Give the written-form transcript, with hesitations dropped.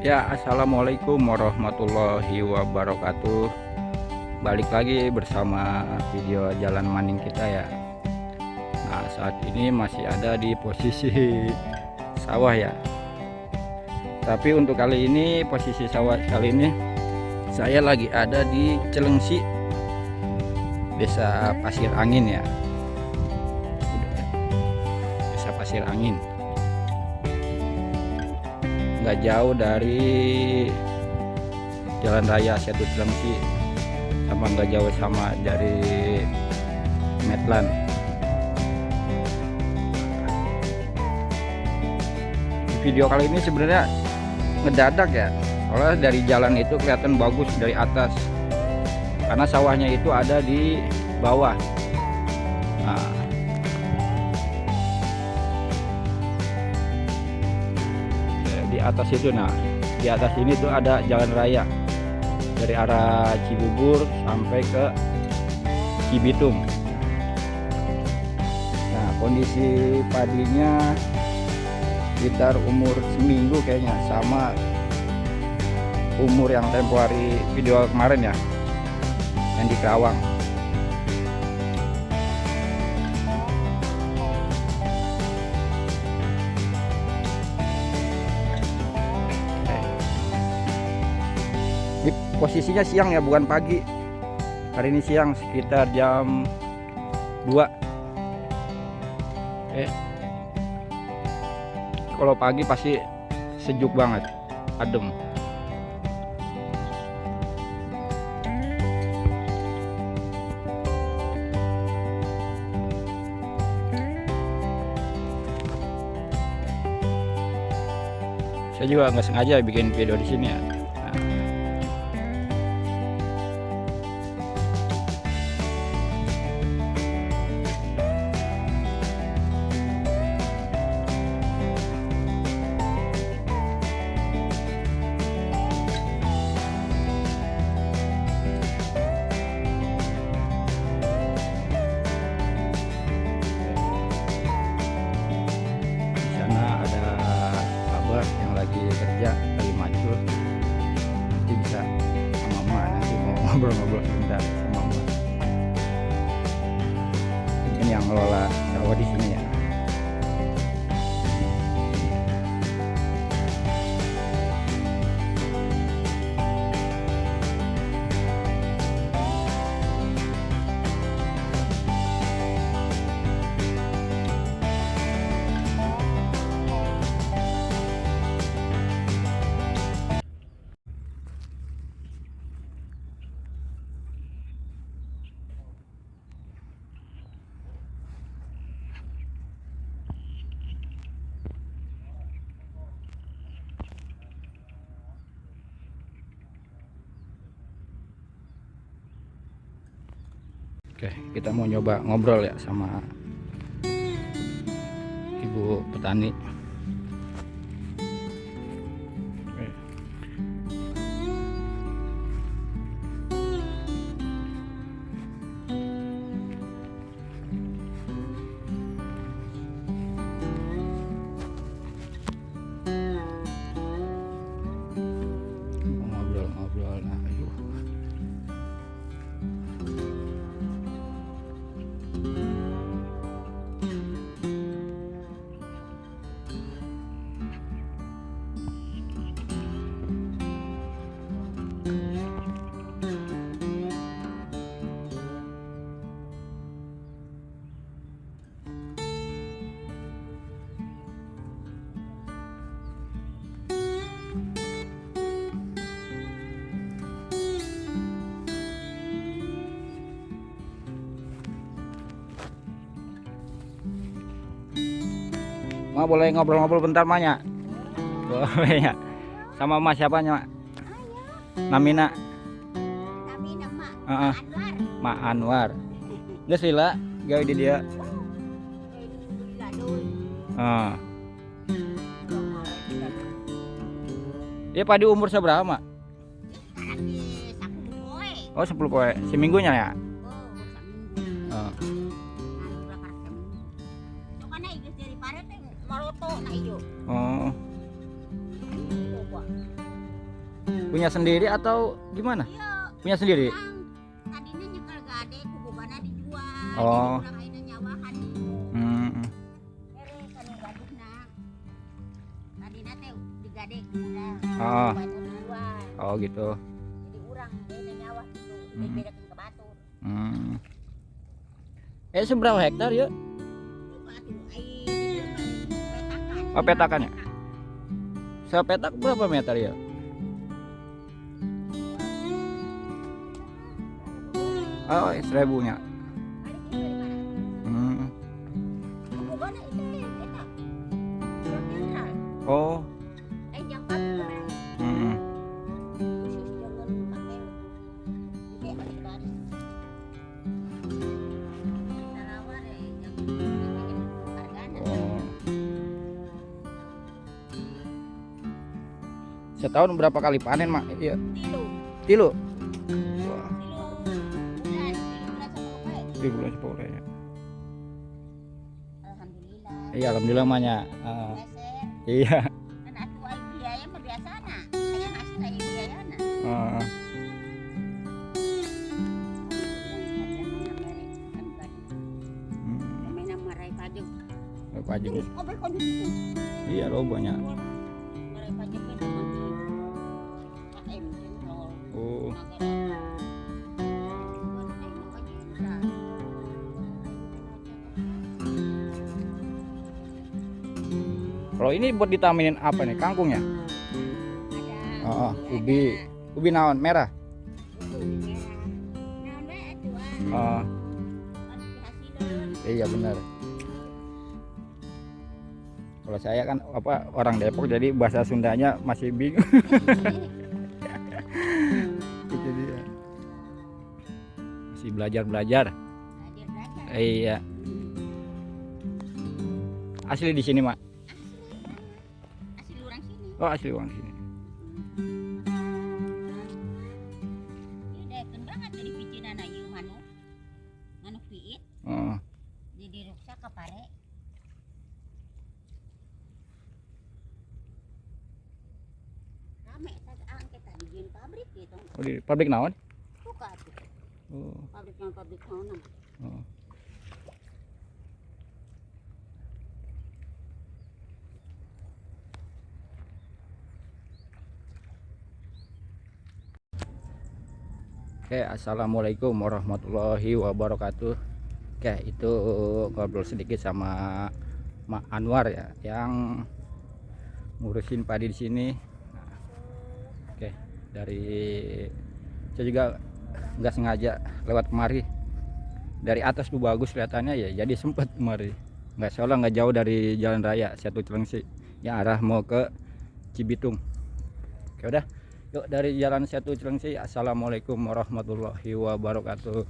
Ya, assalamualaikum warahmatullahi wabarakatuh. Balik lagi bersama video jalan maning kita ya. Nah, saat ini masih ada di posisi sawah ya. Tapi untuk kali ini posisi sawah kali ini saya lagi ada di Celengsi, Desa Pasir Angin ya. Desa Pasir Angin. Nggak jauh dari Jalan Raya Setu Celengsi, sama nggak jauh sama dari Medlan. Video kali ini sebenarnya ngedadak ya, soalnya dari jalan itu kelihatan bagus dari atas, karena sawahnya itu ada di bawah. Nah, di atas itu, nah di atas ini tuh ada jalan raya dari arah Cibubur sampai ke Cibitung. Nah, kondisi padinya sekitar umur seminggu kayaknya, sama umur yang tempo hari video kemarin ya, yang di Kerawang. Di posisinya siang ya, bukan pagi. Hari ini siang sekitar jam 2. Kalau pagi pasti sejuk banget, adem. Saya juga nggak sengaja bikin video di sini ya. Yang lagi kerja, lagi macul, nanti bisa sama mama, nanti mau ngobrol-ngobrol sebentar sama mama. Mungkin yang ngelola sawah di sini ya. Oke, kita mau nyoba ngobrol ya sama ibu petani. Ngobrol-ngobrol, nah ayo. Ma boleh ngobrol-ngobrol bentar Ma nya? Boleh ya. Sama Mas siapanya Mak? Namina. Namina Mak. Heeh. Anwar. Ma Anwar. Geus lila gawe di dia. Heeh. Dia padi umur seberapa Mak? Oh 10 poe. Seminggunya ya? Oh. Oh. Punya sendiri atau gimana? Punya sendiri? Tadinya nyekel gade kubugana dijual. Oh. Urang ayeuna nyawahan. Beres anu gaduhna. Tadina teh digade ku urang. Oh. Dijual. Oh gitu. Jadi urang ayeuna nyawah gitu. Dibedakeun ke batur. Seberapa hektar ya? Oh petakan ya? Sepetak berapa meter ya? Oh 1000-nya. Oh. Setahun berapa kali panen Mak? Iya. Tilu. Wah. Di bulan sepuluh ya. Alhamdulillah. Iya alhamdulillah Maknya. Iya. Kan atuh aya biaya mah biasana. Aya hasil aya biayana. Mainan marai pajak. Pajak. Obel kondisi. Iya lo banyak. Marai pajak itu masih KM Jenderal. Oh. Kalau ini buat ditaminin apa nih? Kangkungnya? Ada. Oh, ubi. Ubi naon? Merah? Ubi merah. Naon bae atuan. Oh, Harus dihasilin. iya benar. Kalau saya kan orang Depok jadi bahasa Sundanya masih bingung. Itu dia. Masih belajar. Iya. Asli di sini Mak? Asli orang sini. Oh asli orang sini. Ini deken banget dari picinan ieu manuk piit. Oh. Jadi ruksa ka pare. Rame saja angket tadi di pabrik gitu. Oh di pabrik naon? Buka tuh. Oh. Pabrik naon. Oh. Oke, assalamualaikum warahmatullahi wabarakatuh. Oke, itu ngobrol sedikit sama Mak Anwar ya, yang ngurusin padi di sini. Nah, oke, dari saya juga nggak sengaja lewat kemari. Dari atas tuh bagus kelihatannya ya, jadi sempet kemari. Soalnya nggak jauh dari jalan raya Setu Cilengsi yang arah mau ke Cibitung. Oke udah. Yuk dari jalan Setu Cilengsi. Assalamualaikum warahmatullahi wabarakatuh.